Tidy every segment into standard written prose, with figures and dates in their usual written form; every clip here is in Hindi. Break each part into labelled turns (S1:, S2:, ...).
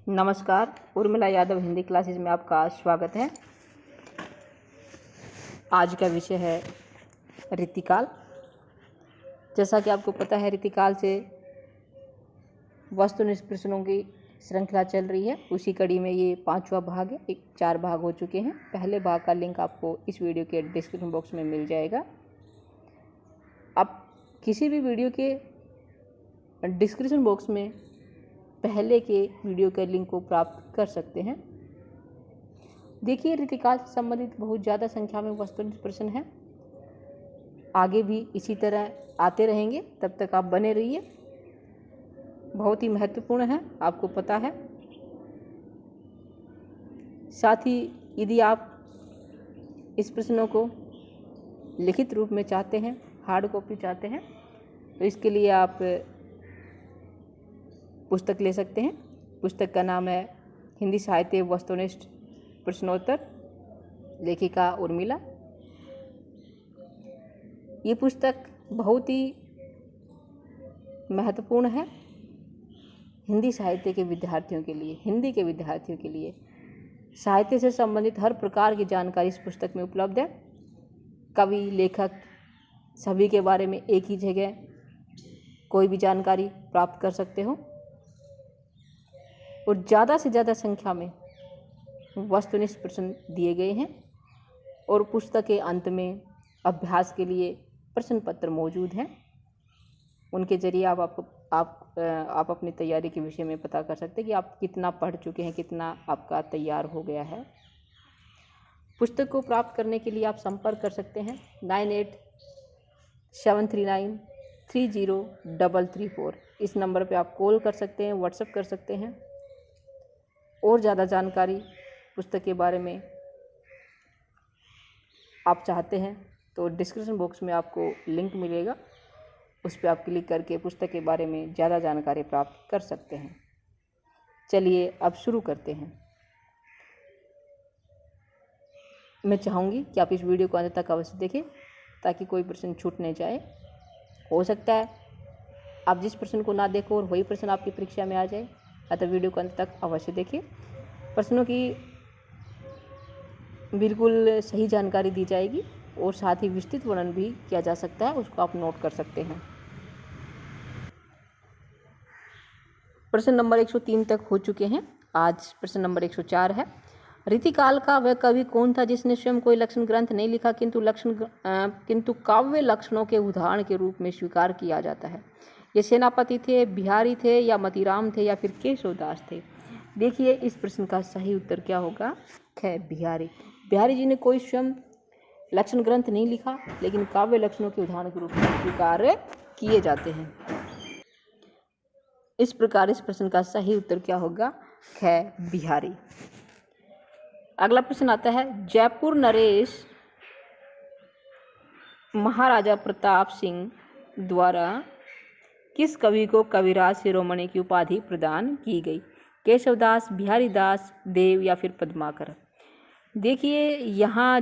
S1: नमस्कार, उर्मिला यादव हिंदी क्लासेज में आपका स्वागत है। आज का विषय है ऋतुकाल। जैसा कि आपको पता है, ऋतुकाल से वस्तुनिष्ठ प्रश्नों की श्रृंखला चल रही है। उसी कड़ी में ये 5वां भाग है। 4 भाग हो चुके हैं। पहले भाग का लिंक आपको इस वीडियो के डिस्क्रिप्शन बॉक्स में मिल जाएगा। आप किसी भी वीडियो के डिस्क्रिप्शन बॉक्स में पहले के वीडियो के लिंक को प्राप्त कर सकते हैं। देखिए, ऋतुकाल से संबंधित बहुत ज़्यादा संख्या में वस्तुनिष्ठ प्रश्न हैं। आगे भी इसी तरह आते रहेंगे, तब तक आप बने रहिए। बहुत ही महत्वपूर्ण है, आपको पता है। साथ ही यदि आप इस प्रश्नों को लिखित रूप में चाहते हैं, हार्ड कॉपी चाहते हैं, तो इसके लिए आप पुस्तक ले सकते हैं। पुस्तक का नाम है हिंदी साहित्य वस्तुनिष्ठ प्रश्नोत्तर, लेखिका उर्मिला। ये पुस्तक बहुत ही महत्वपूर्ण है हिंदी साहित्य के विद्यार्थियों के लिए, हिंदी के विद्यार्थियों के लिए। साहित्य से संबंधित हर प्रकार की जानकारी इस पुस्तक में उपलब्ध है। कवि, लेखक सभी के बारे में एक ही जगह कोई भी जानकारी प्राप्त कर सकते हो, और ज़्यादा से ज़्यादा संख्या में वस्तुनिष्ठ प्रश्न दिए गए हैं। और पुस्तक के अंत में अभ्यास के लिए प्रश्न पत्र मौजूद हैं। उनके जरिए आप अपनी तैयारी के विषय में पता कर सकते हैं कि आप कितना पढ़ चुके हैं, कितना आपका तैयार हो गया है। पुस्तक को प्राप्त करने के लिए आप संपर्क कर सकते हैं 9873930334। इस नंबर पे आप कॉल कर सकते हैं, व्हाट्सएप कर सकते हैं। और ज़्यादा जानकारी पुस्तक के बारे में आप चाहते हैं तो डिस्क्रिप्शन बॉक्स में आपको लिंक मिलेगा, उस पर आप क्लिक करके पुस्तक के बारे में ज़्यादा जानकारी प्राप्त कर सकते हैं। चलिए अब शुरू करते हैं। मैं चाहूँगी कि आप इस वीडियो को अंत तक अवश्य देखें, ताकि कोई प्रश्न छूट नहीं जाए। हो सकता है आप जिस प्रश्न को ना देखो और वही प्रश्न आपकी परीक्षा में आ जाए, अतः वीडियो को अंत तक अवश्य देखिए। प्रश्नों की बिल्कुल सही जानकारी दी जाएगी और साथ ही विस्तृत वर्णन भी किया जा सकता है, उसको आप नोट कर सकते हैं। प्रश्न नंबर 103 तक हो चुके हैं। आज प्रश्न नंबर 104 है। ऋतुकाल का वह कवि कौन था जिसने स्वयं कोई लक्षण ग्रंथ नहीं लिखा, किंतु काव्य लक्षणों के उदाहरण के रूप में स्वीकार किया जाता है? ये सेनापति थे, बिहारी थे, या मतीराम थे, या फिर केशवदास थे? देखिए, इस प्रश्न का सही उत्तर क्या होगा? है बिहारी। बिहारी जी ने कोई स्वयं लक्षण ग्रंथ नहीं लिखा, लेकिन काव्य लक्षणों के उदाहरण के रूप में स्वीकार किए जाते हैं। इस प्रकार इस प्रश्न का सही उत्तर क्या होगा? है बिहारी। अगला प्रश्न आता है, जयपुर नरेश महाराजा प्रताप सिंह द्वारा किस कवि को कविराज शिरोमणि की उपाधि प्रदान की गई? केशवदास, बिहारी दास, देव, या फिर पद्माकर? देखिए, यहाँ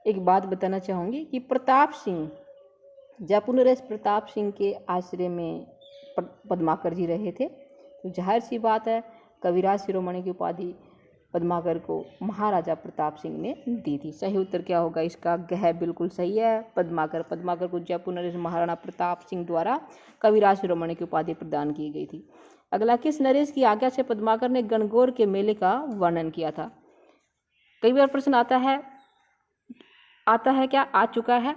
S1: एक बात बताना चाहूँगी कि प्रताप सिंह, जयपुर नरेश प्रताप सिंह के आश्रय में पद्माकर जी रहे थे, तो जाहिर सी बात है कविराज शिरोमणि की उपाधि पद्माकर को महाराजा प्रताप सिंह ने दी थी। सही उत्तर क्या होगा इसका? गह बिल्कुल सही है, पद्माकर। पद्माकर को जयपुर नरेश महाराणा प्रताप सिंह द्वारा कविराज शिरोमणि की उपाधि प्रदान की गई थी। अगला, किस नरेश की आज्ञा से पद्माकर ने गणगौर के मेले का वर्णन किया था? कई बार प्रश्न आता है क्या आ चुका है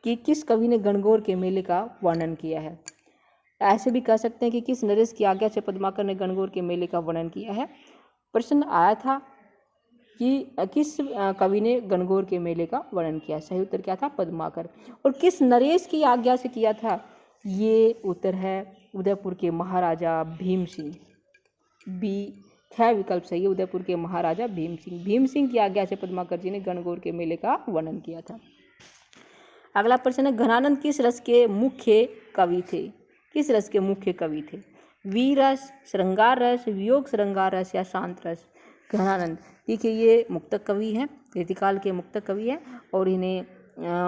S1: कि किस कवि ने गणगौर के मेले का वर्णन किया है। ऐसे भी कह सकते हैं कि किस नरेश की आज्ञा से पद्माकर ने गणगौर के मेले का वर्णन किया है। प्रश्न आया था कि किस कवि ने गणगौर के मेले का वर्णन किया। सही उत्तर क्या था? पद्माकर। और किस नरेश की आज्ञा से किया था? ये उत्तर है उदयपुर के महाराजा भीम सिंह। बी है विकल्प सही है, उदयपुर के महाराजा भीम सिंह। भीम सिंह की आज्ञा से पद्माकर जी ने गणगौर के मेले का वर्णन किया था। अगला प्रश्न है, घनानंद किस रस के मुख्य कवि थे? किस रस के मुख्य कवि थे? वीर रस, श्रृंगार रस, वियोग श्रृंगार रस, या शांत रस? घनानंद, देखिए ये मुक्तक कवि हैं, ऋतुकाल के मुक्तक कवि हैं, और इन्हें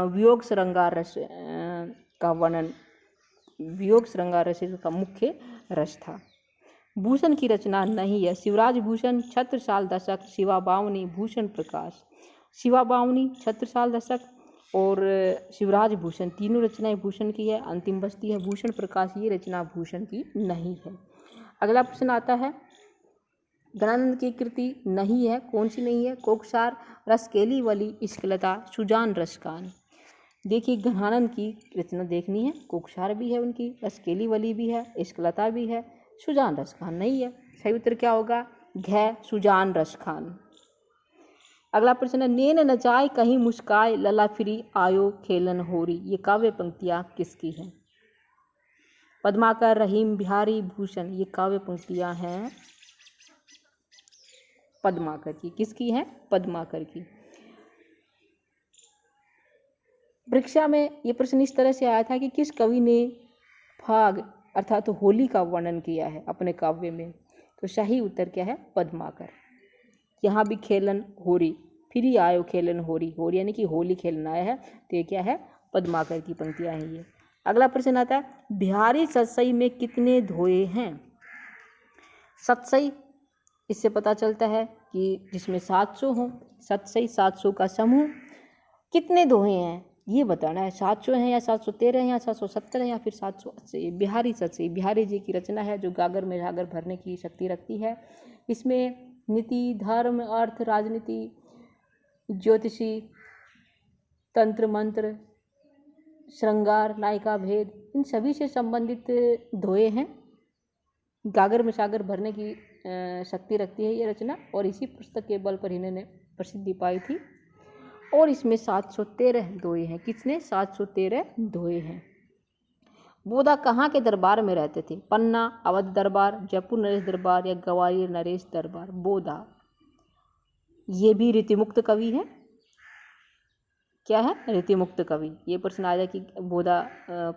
S1: वियोग श्रृंगार रस का वर्णन वियोग श्रृंगार रस का मुख्य रस था। भूषण की रचना नहीं है। शिवराज भूषण, छत्रसाल दशक, शिवा बावनी, भूषण प्रकाश। शिवा बावनी, छत्रसाल दशक और शिवराज भूषण तीनों रचनाएं भूषण की है। अंतिम बस्ती है भूषण प्रकाश, ये रचना भूषण की नहीं है। अगला प्रश्न आता है, गणानंद की कृति नहीं है, कौन सी नहीं है? कोकसार, रसकेली वली, इश्कलता, सुजान रसकान। देखिए गणानंद की रचना देखनी है, कोकसार भी है उनकी, रसकेली वली भी है, इश्कलता भी है, सुजान रसखान नहीं है। सही उत्तर क्या होगा? घ सुजान रसखान। अगला प्रश्न है, नेन नचाए कहीं मुस्काए, लला फिरी आयो खेलन होरी। ये काव्य पंक्तियां किसकी हैं? पद्माकर, रहीम, बिहारी, भूषण। ये काव्य पंक्तियां हैं पद्माकर की। किसकी हैं? पद्माकर की। परीक्षा में ये प्रश्न इस तरह से आया था कि किस कवि ने फाग अर्थात तो होली का वर्णन किया है अपने काव्य में? तो सही उत्तर क्या है? पद्माकर। यहाँ भी खेलन होरी, फिर ही आयो खेलन होरी, होरी यानी कि होली खेलना आया है, तो ये क्या है? पद्माकर की पंक्तियां हैं ये। अगला प्रश्न आता है, बिहारी सतसई में कितने धोए हैं? सतसई इससे पता चलता है कि जिसमें 700 हो, सतसई 700 का समूह। कितने दोहे हैं ये बताना है, 700 हैं या 713 हैं या 770 हैं या फिर 780। बिहारी सतसई बिहारी जी की रचना है जो गागर में गागर भरने की शक्ति रखती है। इसमें नीति, धर्म, अर्थ, राजनीति, ज्योतिषी, तंत्र मंत्र, श्रृंगार, नायिका भेद, इन सभी से संबंधित दोहे हैं। गागर में सागर भरने की शक्ति रखती है ये रचना, और इसी पुस्तक के बल पर इन्होंने प्रसिद्धि पाई थी। और इसमें 713 दोहे हैं। किसने? 713 दोहे हैं। बोधा कहाँ के दरबार में रहते थे? पन्ना, अवध दरबार, जयपुर नरेश दरबार या ग्वालियर नरेश दरबार। बोधा ये भी रीतिमुक्त कवि है। क्या है? रीतिमुक्त कवि। ये प्रश्न आया कि बोधा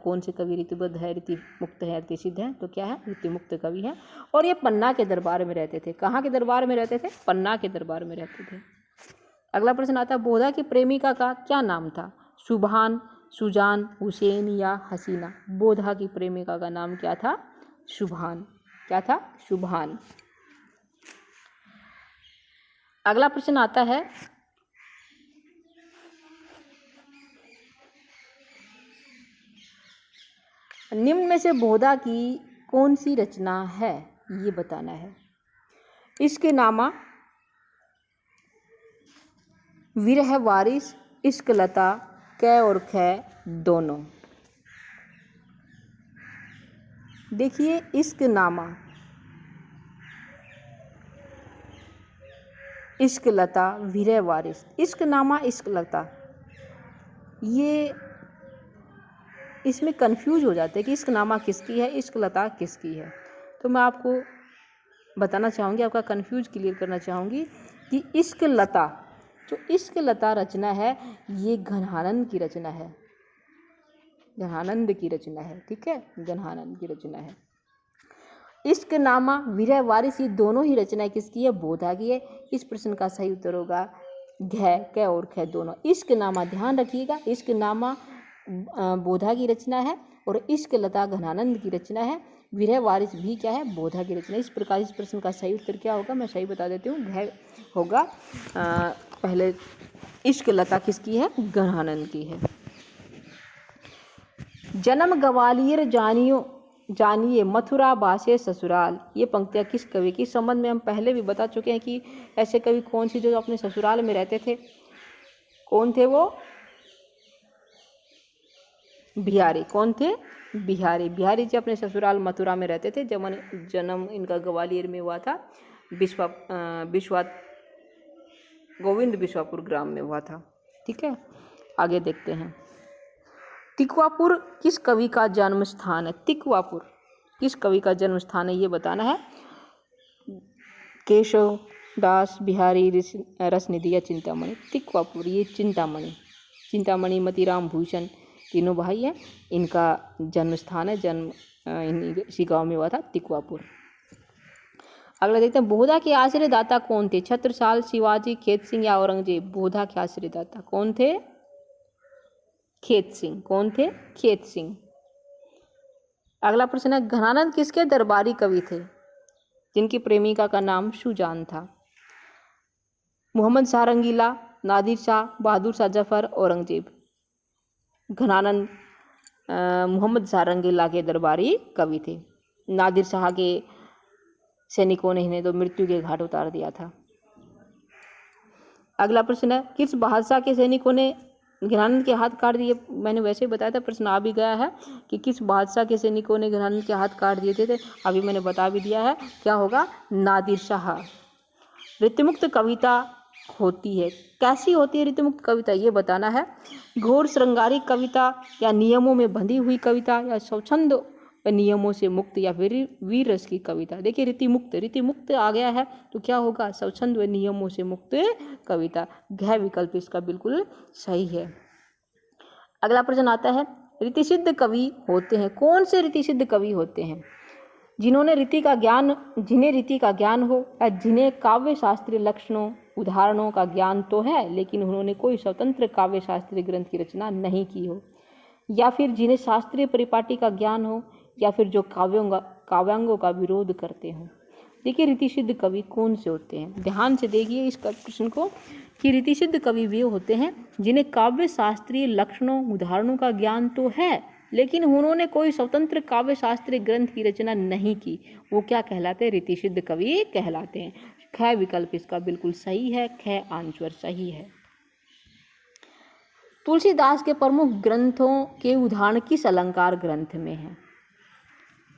S1: कौन से कवि रीतिबद्ध है, रीतिमुक्त है, रीतिसिद्ध है? तो क्या है? रीतिमुक्त कवि है। और ये पन्ना के दरबार में रहते थे। कहाँ के दरबार में रहते थे? पन्ना के दरबार में रहते थे। अगला प्रश्न आता है, बोधा की प्रेमिका का क्या नाम था? सुभान, सुजान, हुसैन या हसीना। बोधा की प्रेमिका का नाम क्या था? सुभान। क्या था? सुभान। अगला प्रश्न आता है, निम्न में से बोधा की कौन सी रचना है? ये बताना है। इश्क नामा, विरह वारिस, इश्क लता, कै और खे दोनों। देखिए इश्क नामा, इश्क लता, विरह वारिस। इश्क नामा, इश्क लता, ये इसमें कंफ्यूज हो जाते हैं कि इश्क नामा किसकी है, इश्क लता किसकी है। तो मैं आपको बताना चाहूँगी, आपका कंफ्यूज क्लियर करना चाहूँगी कि इश्क लता, जो इश्क लता रचना है ये घनानंद की रचना है। घनानंद की रचना है, ठीक है, घनानंद की रचना है। इश्क नामा, विरह वारिस, ये दोनों ही रचनाएं किसकी है? बोधा की है। इस प्रश्न का सही उत्तर होगा घ, कै और ख दोनों। इश्क नामा, ध्यान रखिएगा, इश्क नामा बोधा की रचना है और इश्क लता घनानंद की रचना है। विरह वारिस भी क्या है? बोधा की रचना। इस प्रकार इस प्रश्न का सही उत्तर क्या होगा? मैं सही बता देती हूँ, घ होगा। पहले इश्क लता किसकी है? घनानंद की है। जन्म ग्वालियर जानियो जानिए, मथुरा बासे ससुराल। ये पंक्तियाँ किस कवि की? संबंध में हम पहले भी बता चुके हैं कि ऐसे कवि कौन सी जो अपने ससुराल में रहते थे। कौन थे वो? बिहारी। कौन थे? बिहारी। बिहारी जी अपने ससुराल मथुरा में रहते थे। जन्म इनका ग्वालियर में हुआ था, गोविंद बिश्वापुर ग्राम में हुआ था। ठीक है, आगे देखते हैं। तिकवापुर किस कवि का जन्म स्थान है? तिकवापुर किस कवि का जन्म स्थान है ये बताना है। केशव दास, बिहारी, रसनिधि या चिंतामणि। तिकवापुर ये चिंतामणि मतीराम भूषण तीनों भाई हैं, इनका जन्म स्थान है। जन्म इसी गाँव में हुआ था, तिकवापुर। अगला देखते हैं, बोधा के आश्रयदाता कौन थे? छत्रसाल, शिवाजी, खेत सिंह या औरंगजेब। बोधा के आश्रयदाता कौन थे? खेत सिंह। कौन थे? खेत सिंह। अगला प्रश्न है, घनानंद किसके दरबारी कवि थे जिनकी प्रेमिका का नाम शुजान था? मोहम्मद शाह रंगीला, नादिर शाह, बहादुर शाह जफर, औरंगजेब। घनानंद मोहम्मद शाह रंगीला के दरबारी कवि थे। नादिर शाह के सैनिकों ने इन्हें तो मृत्यु के घाट उतार दिया था। अगला प्रश्न है, किस बादशाह के सैनिकों ने घनानंद के हाथ काट दिए? मैंने वैसे ही बताया था, प्रश्न आ भी गया है कि किस बादशाह के सैनिकों ने घनानंद के हाथ काट दिए थे। अभी मैंने बता भी दिया है, क्या होगा? नादिर शाह। ऋतुमुक्त कविता होती है, कैसी होती है ऋतुमुक्त कविता, ये बताना है। घोर श्रृंगारिक कविता, या नियमों में बंधी हुई कविता, या स्वच्छंद नियमों से मुक्त, या फिर वीर रस की कविता। देखिए ऋतुमुक्त आ गया है तो क्या होगा? स्वच्छंद व नियमों से मुक्त कविता। घ विकल्प इसका बिल्कुल सही है। अगला प्रश्न आता है, रीतिसिद्ध कवि होते हैं, कौन से रीतिसिद्ध कवि होते हैं? जिन्हें रीति का ज्ञान हो, या जिन्हें काव्य शास्त्रीय लक्षणों उदाहरणों का ज्ञान तो है लेकिन उन्होंने कोई स्वतंत्र काव्य शास्त्रीय ग्रंथ की रचना नहीं की हो, या फिर जिन्हें शास्त्रीय परिपाटी का ज्ञान हो, या फिर जो काव्यांगों का विरोध करते हों। देखिए रीतिसिद्ध कवि कौन से होते हैं, ध्यान से देखिए इस प्रश्न को कि रीतिसिद्ध कवि वे होते हैं जिन्हें काव्य शास्त्रीय लक्षणों उदाहरणों का ज्ञान तो है लेकिन उन्होंने कोई स्वतंत्र काव्य शास्त्रीय ग्रंथ की रचना नहीं की। वो क्या कहलाते हैं? रीतिसिद्ध कवि कहलाते हैं। ख विकल्प इसका बिल्कुल सही है, ख आंसर सही है। तुलसीदास के प्रमुख ग्रंथों के उदाहरण किस अलंकार ग्रंथ में है?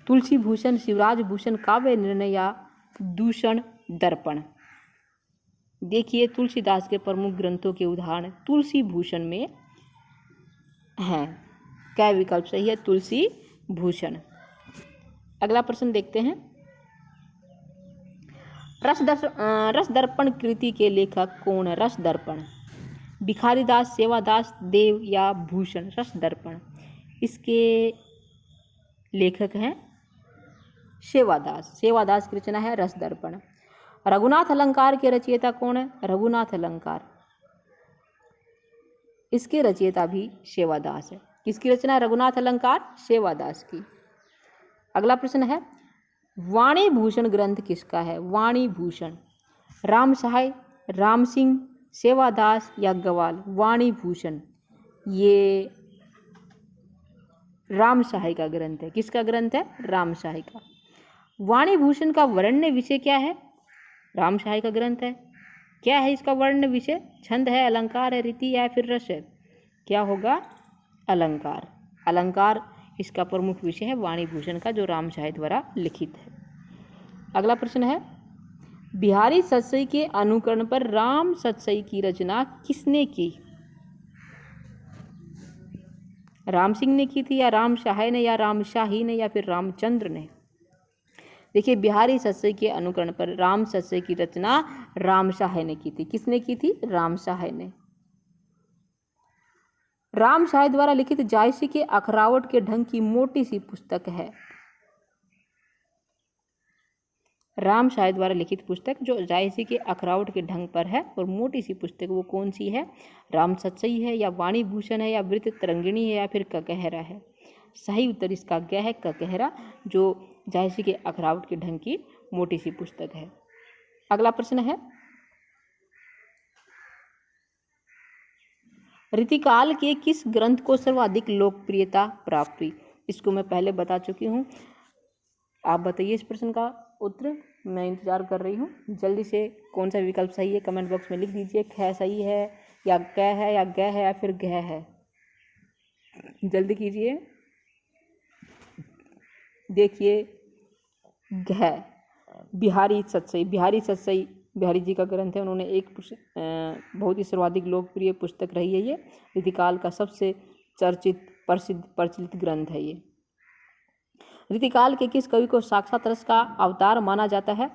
S1: तुलसी भूषण, शिवराज भूषण, काव्य निर्णय, या दूषण दर्पण। देखिए तुलसीदास के प्रमुख ग्रंथों के उदाहरण तुलसी भूषण में हैं। क्या विकल्प सही है? तुलसी भूषण। अगला प्रश्न देखते हैं, रस दर्पण कृति के लेखक कौन है? रस दर्पण भिखारीदास, सेवादास, देव, या भूषण। रस दर्पण इसके लेखक हैं सेवादास की रचना है रस दर्पण। रघुनाथ अलंकार के रचयिता कौन है? रघुनाथ अलंकार इसके रचयिता भी सेवादास है। किसकी रचना है रघुनाथ अलंकार? सेवादास की। अगला प्रश्न है, वाणी भूषण ग्रंथ किसका है? वाणी भूषण राम सहाय, राम सिंह, सेवादास, या गवाल। वाणी भूषण ये राम सहाय का ग्रंथ है। किसका ग्रंथ है? राम सहाय का। वाणी भूषण का वर्ण्य विषय क्या है? राम सहाय का ग्रंथ है। क्या है इसका वर्ण्य विषय? छंद है, अलंकार है, रीति है, फिर रस है। क्या होगा? अलंकार। अलंकार इसका प्रमुख विषय है वाणी भूषण का, जो राम सहाय द्वारा लिखित है। अगला प्रश्न है, बिहारी सतसई के अनुकरण पर राम सतसई की रचना किसने की? राम सिंह ने की थी, या राम सहाय ने, या राम शाही ने, या फिर रामचंद्र ने। देखिए बिहारी सतसई के अनुकरण पर राम सतसई की रचना राम सहाय ने की थी। किसने की थी? राम सहाय ने। राम सहाय द्वारा लिखित जायसी के अखरावट के ढंग की मोटी सी पुस्तक है। राम सहाय द्वारा लिखित पुस्तक जो जायसी के अखरावट के ढंग पर है और मोटी सी पुस्तक, वो कौन सी है? राम सतसई है, या वाणी भूषण है, या वृत्त तरंगिणी है, या फिर ककहरा है। सही उत्तर इसका क्या है? ककहरा, जो जायसी के अखरावट के ढंग की मोटी सी पुस्तक है। अगला प्रश्न है, रीतिकाल के किस ग्रंथ को सर्वाधिक लोकप्रियता प्राप्त हुई? इसको मैं पहले बता चुकी हूँ। आप बताइए इस प्रश्न का उत्तर, मैं इंतजार कर रही हूँ। जल्दी से कौन सा विकल्प सही है कमेंट बॉक्स में लिख दीजिए। ख सही है, या क है, या ग है, या फिर घ है। जल्दी कीजिए। देखिए घ, बिहारी सतसई। बिहारी जी का ग्रंथ है। उन्होंने एक बहुत ही सर्वाधिक लोकप्रिय पुस्तक रही है ये। रीतिकाल का सबसे चर्चित प्रचलित ग्रंथ है ये। रीतिकाल के किस कवि को साक्षात रस का अवतार माना जाता है?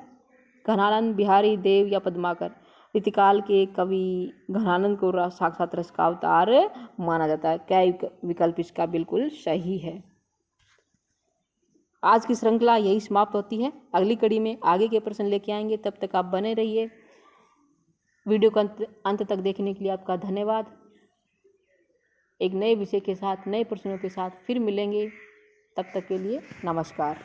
S1: घनानंद, बिहारी, देव, या पद्माकर। रीतिकाल के कवि घनानंद को साक्षात रस का अवतार माना जाता है। क्या विकल्प इसका बिल्कुल सही है। आज की श्रृंखला यही समाप्त होती है। अगली कड़ी में आगे के प्रश्न लेके आएंगे, तब तक आप बने रहिए। वीडियो को अंत तक देखने के लिए आपका धन्यवाद। एक नए विषय के साथ, नए प्रश्नों के साथ फिर मिलेंगे। तब तक के लिए नमस्कार।